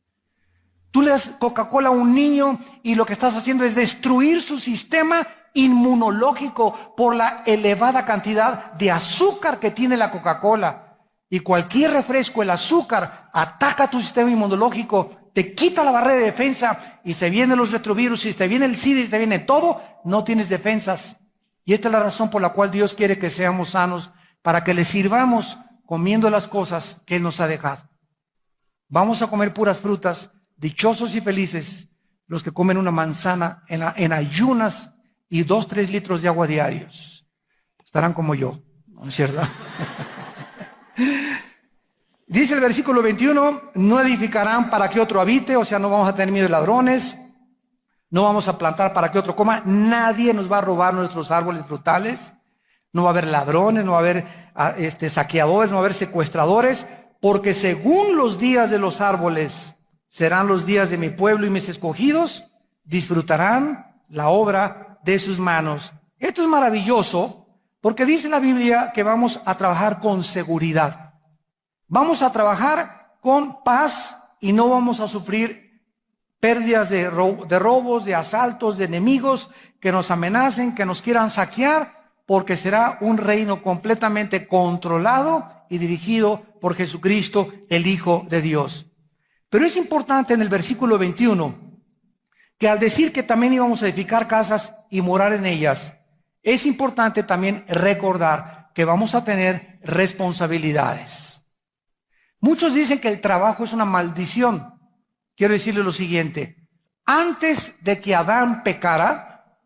Tú le das Coca-Cola a un niño y lo que estás haciendo es destruir su sistema inmunológico por la elevada cantidad de azúcar que tiene la Coca-Cola. Y cualquier refresco, el azúcar, ataca tu sistema inmunológico, te quita la barrera de defensa y se vienen los retrovirus, y te viene el SIDA y te viene todo, no tienes defensas. Y esta es la razón por la cual Dios quiere que seamos sanos, para que le sirvamos comiendo las cosas que Él nos ha dejado. Vamos a comer puras frutas. Dichosos y felices los que comen una manzana en ayunas y 2-3 litros de agua diarios. Estarán como yo, ¿no es cierto? Dice el versículo 21, no edificarán para que otro habite, o sea, no vamos a tener miedo de ladrones, no vamos a plantar para que otro coma, nadie nos va a robar nuestros árboles frutales, no va a haber ladrones, no va a haber saqueadores, no va a haber secuestradores, porque según los días de los árboles serán los días de mi pueblo, y mis escogidos disfrutarán la obra de sus manos. Esto es maravilloso porque dice la Biblia que vamos a trabajar con seguridad. Vamos a trabajar con paz y no vamos a sufrir pérdidas de robos, de asaltos, de enemigos que nos amenacen, que nos quieran saquear, porque será un reino completamente controlado y dirigido por Jesucristo, el Hijo de Dios. Pero es importante en el versículo 21 que al decir que también íbamos a edificar casas y morar en ellas, es importante también recordar que vamos a tener responsabilidades. Muchos dicen que el trabajo es una maldición. Quiero decirle lo siguiente: antes de que Adán pecara,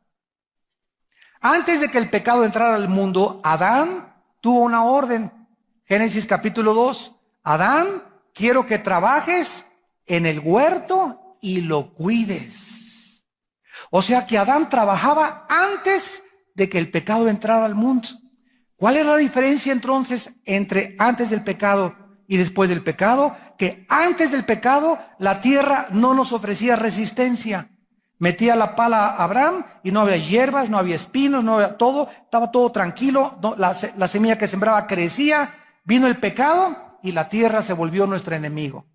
antes de que el pecado entrara al mundo, Adán tuvo una orden. Génesis capítulo 2, Adán, quiero que trabajes en el huerto y lo cuides. O sea que Adán trabajaba antes de que el pecado entrara al mundo. ¿Cuál es la diferencia entonces entre antes del pecado y después del pecado? que antes del pecado la tierra no nos ofrecía resistencia. Metía la pala a Abraham y no había hierbas, no había espinos, no había todo, estaba todo tranquilo, la semilla que sembraba crecía, vino el pecado y la tierra se volvió nuestro enemigo.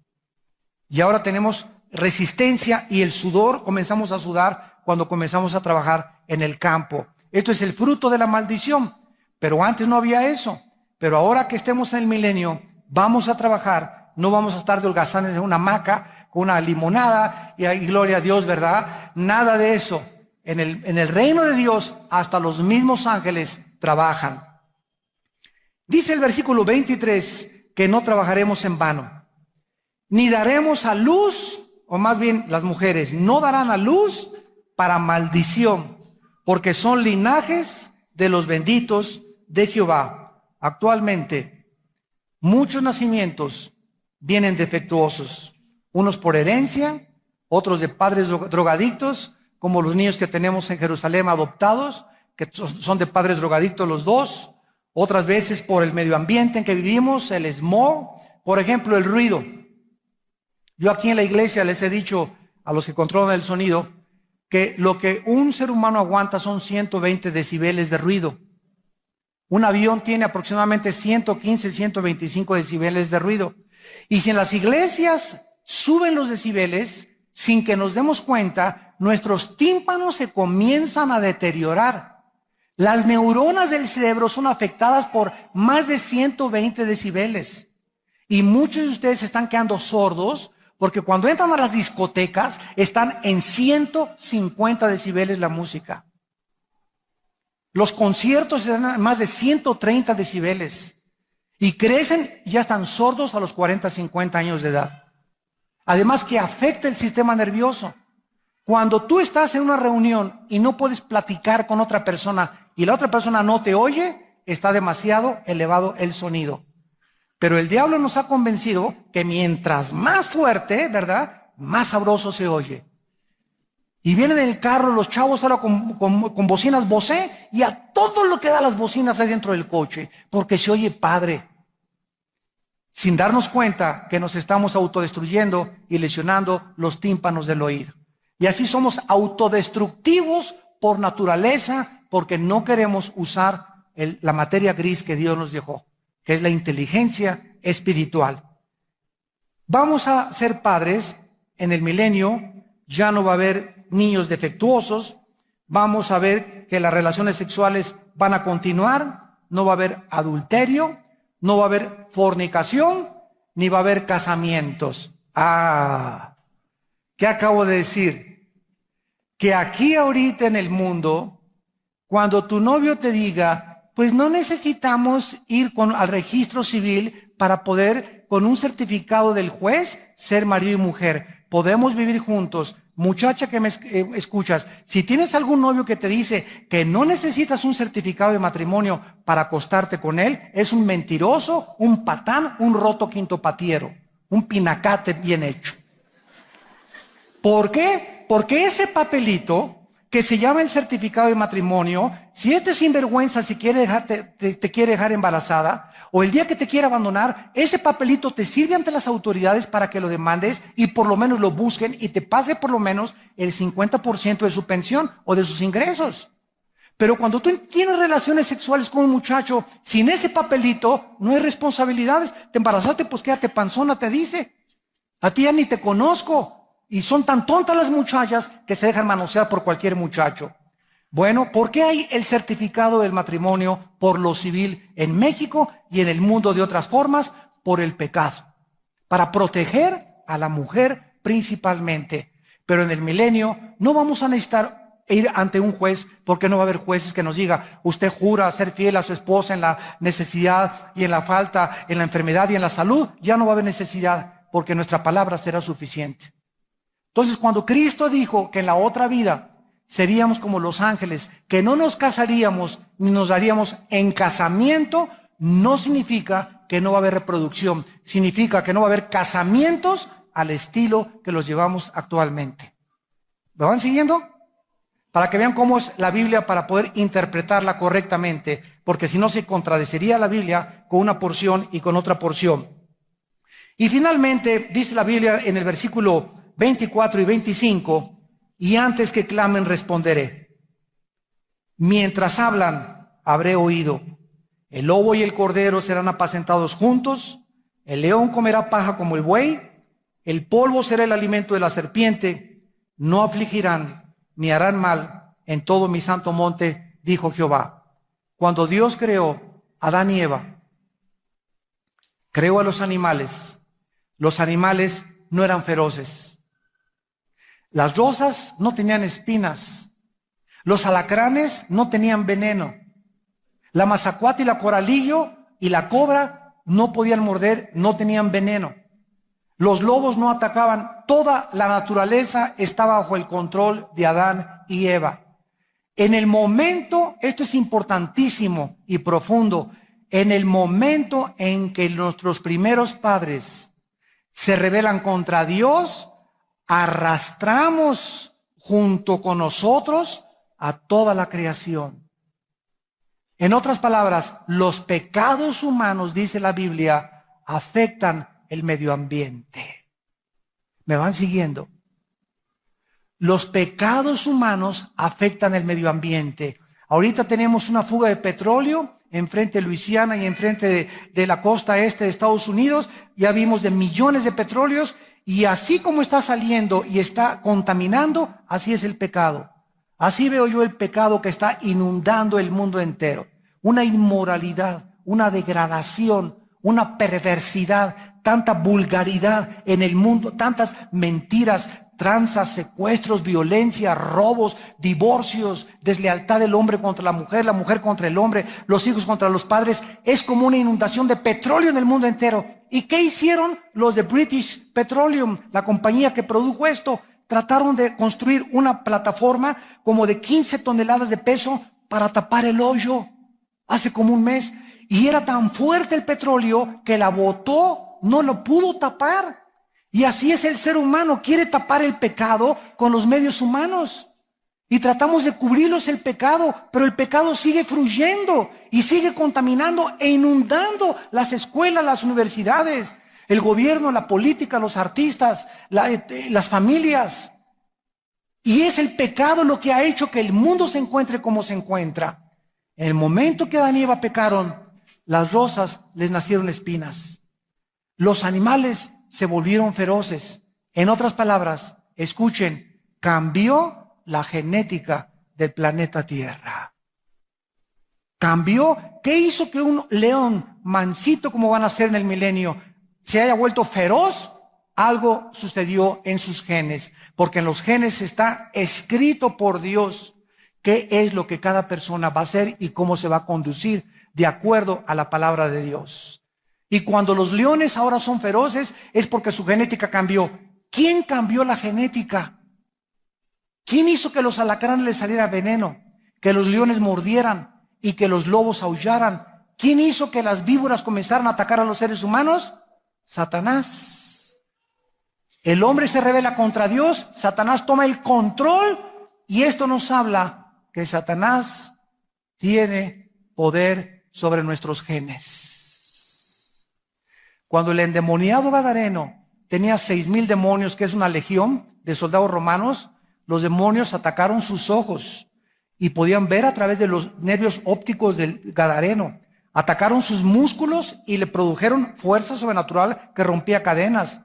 Y ahora tenemos resistencia y el sudor, comenzamos a sudar cuando comenzamos a trabajar en el campo. Esto es el fruto de la maldición, pero antes no había eso. Pero ahora que estemos en el milenio, vamos a trabajar, no vamos a estar de holgazanes en una hamaca, con una limonada y gloria a Dios, ¿verdad? Nada de eso. En el reino de Dios, hasta los mismos ángeles trabajan. Dice el versículo 23 que no trabajaremos en vano, ni daremos a luz, o más bien las mujeres no darán a luz para maldición, porque son linajes de los benditos de Jehová. Actualmente, muchos nacimientos vienen defectuosos. Unos por herencia, otros de padres drogadictos, como los niños que tenemos en Jerusalén adoptados, que son de padres drogadictos los dos. Otras veces por el medio ambiente en que vivimos, el smog, por ejemplo, el ruido. Yo aquí en la iglesia les he dicho a los que controlan el sonido que lo que un ser humano aguanta son 120 decibeles de ruido. Un avión tiene aproximadamente 115, 125 decibeles de ruido. Y si en las iglesias suben los decibeles, sin que nos demos cuenta, nuestros tímpanos se comienzan a deteriorar. Las neuronas del cerebro son afectadas por más de 120 decibeles. Y muchos de ustedes se están quedando sordos porque cuando entran a las discotecas están en 150 decibeles la música. Los conciertos están a más de 130 decibeles. Y crecen y ya están sordos a los 40, 50 años de edad. Además que afecta el sistema nervioso. Cuando tú estás en una reunión y no puedes platicar con otra persona y la otra persona no te oye, está demasiado elevado el sonido. Pero el diablo nos ha convencido que mientras más fuerte, ¿verdad?, más sabroso se oye. Y vienen en el carro los chavos ahora con bocinas Bose y a todo lo que da las bocinas hay dentro del coche, porque se oye padre. Sin darnos cuenta que nos estamos autodestruyendo y lesionando los tímpanos del oído. Y así somos autodestructivos por naturaleza, porque no queremos usar la materia gris que Dios nos dejó, que es la inteligencia espiritual. Vamos a ser padres en el milenio, ya no va a haber niños defectuosos, vamos a ver que las relaciones sexuales van a continuar, no va a haber adulterio, no va a haber fornicación, ni va a haber casamientos. ¿Qué acabo de decir? Que aquí ahorita en el mundo, cuando tu novio te diga, pues no necesitamos ir al registro civil para poder, con un certificado del juez, ser marido y mujer. Podemos vivir juntos. Muchacha que me escuchas, si tienes algún novio que te dice que no necesitas un certificado de matrimonio para acostarte con él, es un mentiroso, un patán, un roto quintopatiero, un pinacate bien hecho. ¿Por qué? Porque ese papelito que se llama el certificado de matrimonio, si este sinvergüenza si quiere te quiere dejar embarazada, o el día que te quiera abandonar, ese papelito te sirve ante las autoridades para que lo demandes y por lo menos lo busquen y te pase por lo menos el 50% de su pensión o de sus ingresos. Pero cuando tú tienes relaciones sexuales con un muchacho, sin ese papelito, no hay responsabilidades. Te embarazaste, pues quédate panzona, te dice. A ti ya ni te conozco. Y son tan tontas las muchachas que se dejan manosear por cualquier muchacho. Bueno, ¿por qué hay el certificado del matrimonio por lo civil en México y en el mundo de otras formas? Por el pecado. Para proteger a la mujer principalmente. Pero en el milenio no vamos a necesitar ir ante un juez, porque no va a haber jueces que nos diga, usted jura ser fiel a su esposa en la necesidad y en la falta, en la enfermedad y en la salud. Ya no va a haber necesidad, porque nuestra palabra será suficiente. Entonces, cuando Cristo dijo que en la otra vida seríamos como los ángeles, que no nos casaríamos ni nos daríamos en casamiento, no significa que no va a haber reproducción, significa que no va a haber casamientos al estilo que los llevamos actualmente. ¿Me van siguiendo? Para que vean cómo es la Biblia para poder interpretarla correctamente, porque si no se contradeciría la Biblia con una porción y con otra porción. Y finalmente dice la Biblia en el versículo 24 y 25, y antes que clamen responderé. Mientras hablan, habré oído. El lobo y el cordero serán apacentados juntos, el león comerá paja como el buey, el polvo será el alimento de la serpiente, no afligirán ni harán mal en todo mi santo monte, dijo Jehová. Cuando Dios creó a Adán y Eva, creó a los animales no eran feroces. Las rosas no tenían espinas, los alacranes no tenían veneno, la mazacuata y la coralillo y la cobra no podían morder, no tenían veneno. Los lobos no atacaban, toda la naturaleza estaba bajo el control de Adán y Eva. En el momento, esto es importantísimo y profundo, en el momento en que nuestros primeros padres se rebelan contra Dios, arrastramos junto con nosotros a toda la creación. En otras palabras, los pecados humanos, dice la Biblia, afectan el medio ambiente. ¿Me van siguiendo? Los pecados humanos afectan el medio ambiente. Ahorita tenemos una fuga de petróleo enfrente de Luisiana y enfrente de la costa este de Estados Unidos. Ya vimos de millones de petróleos, y así como está saliendo y está contaminando, así es el pecado. Así veo yo el pecado que está inundando el mundo entero. Una inmoralidad, una degradación, una perversidad, tanta vulgaridad en el mundo, tantas mentiras, tranzas, secuestros, violencia, robos, divorcios, deslealtad del hombre contra la mujer contra el hombre, los hijos contra los padres. Es como una inundación de petróleo en el mundo entero. ¿Y qué hicieron los de British Petroleum, la compañía que produjo esto? Trataron de construir una plataforma como de 15 toneladas de peso para tapar el hoyo hace como un mes. Y era tan fuerte el petróleo que la botó, no lo pudo tapar. Y así es el ser humano, quiere tapar el pecado con los medios humanos. Y tratamos de cubrirlos el pecado, pero el pecado sigue fluyendo y sigue contaminando e inundando las escuelas, las universidades, el gobierno, la política, los artistas, las familias. Y es el pecado lo que ha hecho que el mundo se encuentre como se encuentra. En el momento que Adán y Eva pecaron, las rosas les nacieron espinas. Los animales se volvieron feroces. En otras palabras, escuchen, cambió la genética del planeta Tierra. Cambió. ¿Qué hizo que un león mansito, como van a ser en el milenio, se haya vuelto feroz? Algo sucedió en sus genes, porque en los genes está escrito por Dios qué es lo que cada persona va a hacer y cómo se va a conducir de acuerdo a la palabra de Dios. Y cuando los leones ahora son feroces es porque su genética cambió. ¿Quién cambió la genética? ¿Quién hizo que los alacranes les saliera veneno, que los leones mordieran y que los lobos aullaran? ¿Quién hizo que las víboras comenzaran a atacar a los seres humanos? Satanás. El hombre se rebela contra Dios, Satanás toma el control, y esto nos habla que Satanás tiene poder sobre nuestros genes. Cuando el endemoniado gadareno tenía 6,000 demonios, que es una legión de soldados romanos, los demonios atacaron sus ojos y podían ver a través de los nervios ópticos del gadareno. Atacaron sus músculos y le produjeron fuerza sobrenatural que rompía cadenas.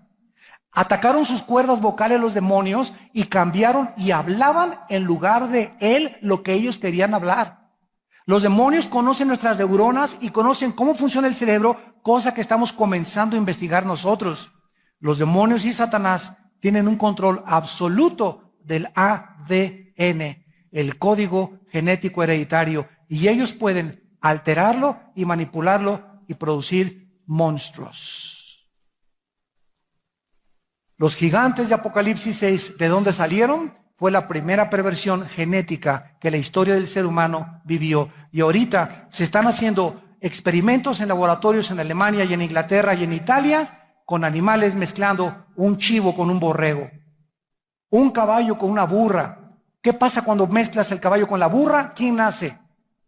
Atacaron sus cuerdas vocales los demonios y cambiaron y hablaban en lugar de él lo que ellos querían hablar. Los demonios conocen nuestras neuronas y conocen cómo funciona el cerebro, cosa que estamos comenzando a investigar nosotros. Los demonios y Satanás tienen un control absoluto del ADN, el código genético hereditario, y ellos pueden alterarlo y manipularlo y producir monstruos. Los gigantes de Apocalipsis 6, ¿de dónde salieron? Fue la primera perversión genética que la historia del ser humano vivió. Y ahorita se están haciendo experimentos en laboratorios en Alemania y en Inglaterra y en Italia con animales, mezclando un chivo con un borrego, un caballo con una burra. ¿Qué pasa cuando mezclas el caballo con la burra? ¿Quién nace?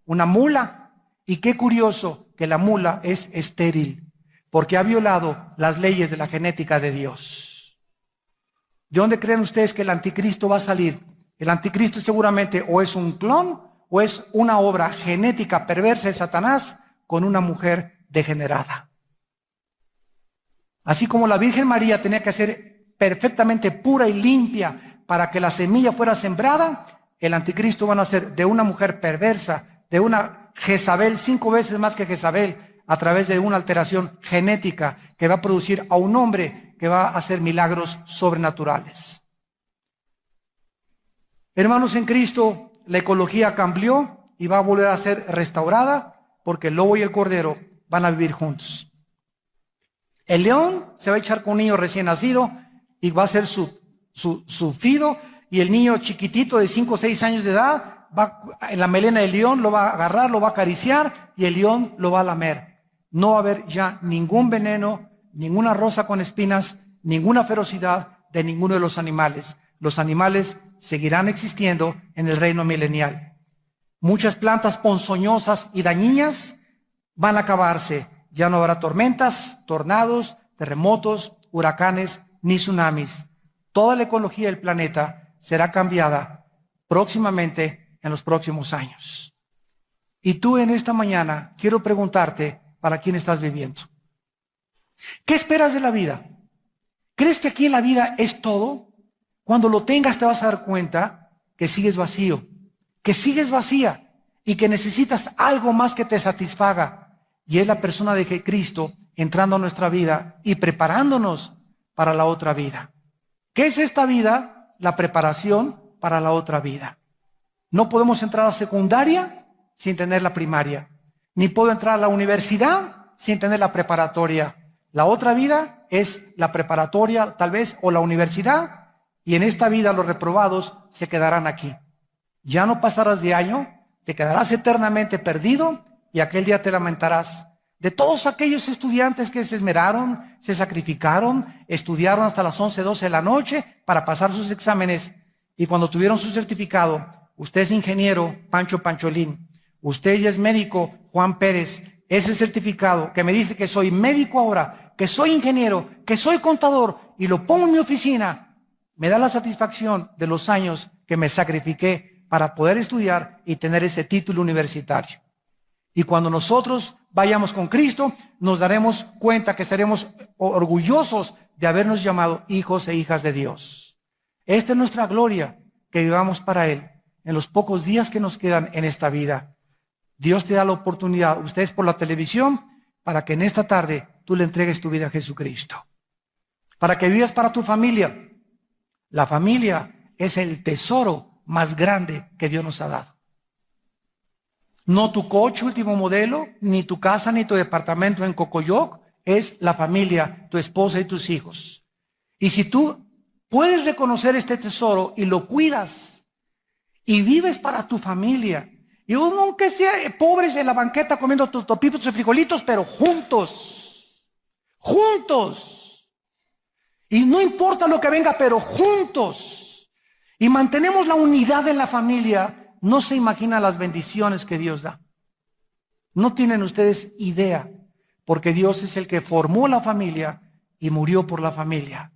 Una mula. Y qué curioso que la mula es estéril. porque ha violado las leyes de la genética de Dios. ¿De dónde creen ustedes que el anticristo va a salir? El anticristo seguramente o es un clon o es una obra genética perversa de Satanás con una mujer degenerada. Así como la Virgen María tenía que ser perfectamente pura y limpia para que la semilla fuera sembrada, el anticristo va a nacer de una mujer perversa, de una Jezabel, 5 veces más que Jezabel, a través de una alteración genética que va a producir a un hombre que va a hacer milagros sobrenaturales. Hermanos en Cristo, la ecología cambió y va a volver a ser restaurada porque el lobo y el cordero van a vivir juntos. El león se va a echar con un niño recién nacido y va a ser su fido, y el niño chiquitito de 5 o 6 años de edad va en la melena del león, lo va a agarrar, lo va a acariciar y el león lo va a lamer. No va a haber ya ningún veneno, ninguna rosa con espinas, ninguna ferocidad de ninguno de los animales. Los animales seguirán existiendo en el reino milenial. Muchas plantas ponzoñosas y dañinas van a acabarse. Ya no habrá tormentas, tornados, terremotos, huracanes, ni tsunamis. Toda la ecología del planeta será cambiada próximamente en los próximos años. Y tú en esta mañana quiero preguntarte para quién estás viviendo. ¿Qué esperas de la vida? ¿Crees que aquí en la vida es todo? Cuando lo tengas te vas a dar cuenta que sigues vacío, que sigues vacía y que necesitas algo más que te satisfaga. Y es la persona de Cristo entrando a nuestra vida y preparándonos para la otra vida. ¿Qué es esta vida? La preparación para la otra vida. No podemos entrar a secundaria sin tener la primaria. Ni puedo entrar a la universidad sin tener la preparatoria. La otra vida es la preparatoria, tal vez, o la universidad. Y en esta vida los reprobados se quedarán aquí. Ya no pasarás de año, te quedarás eternamente perdido y aquel día te lamentarás de todos aquellos estudiantes que se esmeraron, se sacrificaron, estudiaron hasta las 11, 12 de la noche para pasar sus exámenes, y cuando tuvieron su certificado, usted es ingeniero, Pancho Pancholín, usted ya es médico, Juan Pérez, ese certificado que me dice que soy médico ahora, que soy ingeniero, que soy contador y lo pongo en mi oficina, me da la satisfacción de los años que me sacrifiqué para poder estudiar y tener ese título universitario. Y cuando nosotros vayamos con Cristo, nos daremos cuenta que estaremos orgullosos de habernos llamado hijos e hijas de Dios. Esta es nuestra gloria, que vivamos para Él en los pocos días que nos quedan en esta vida. Dios te da la oportunidad, ustedes por la televisión, para que en esta tarde tú le entregues tu vida a Jesucristo. Para que vivas para tu familia. La familia es el tesoro más grande que Dios nos ha dado. No tu coche último modelo, ni tu casa, ni tu departamento en Cocoyoc, es la familia, tu esposa y tus hijos. Y si tú puedes reconocer este tesoro y lo cuidas y vives para tu familia, y uno aunque sea pobres en la banqueta comiendo tus topitos y frijolitos, pero juntos, juntos. Y no importa lo que venga, pero juntos. Y mantenemos la unidad en la familia. No se imagina las bendiciones que Dios da. No tienen ustedes idea, porque Dios es el que formó la familia y murió por la familia.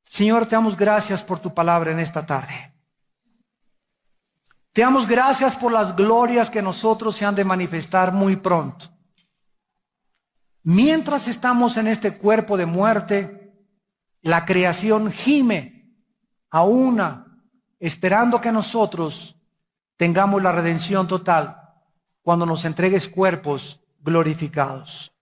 Señor, te damos gracias por tu palabra en esta tarde. Te damos gracias por las glorias que nosotros se han de manifestar muy pronto. Mientras estamos en este cuerpo de muerte, la creación gime a una, esperando que nosotros tengamos la redención total cuando nos entregues cuerpos glorificados.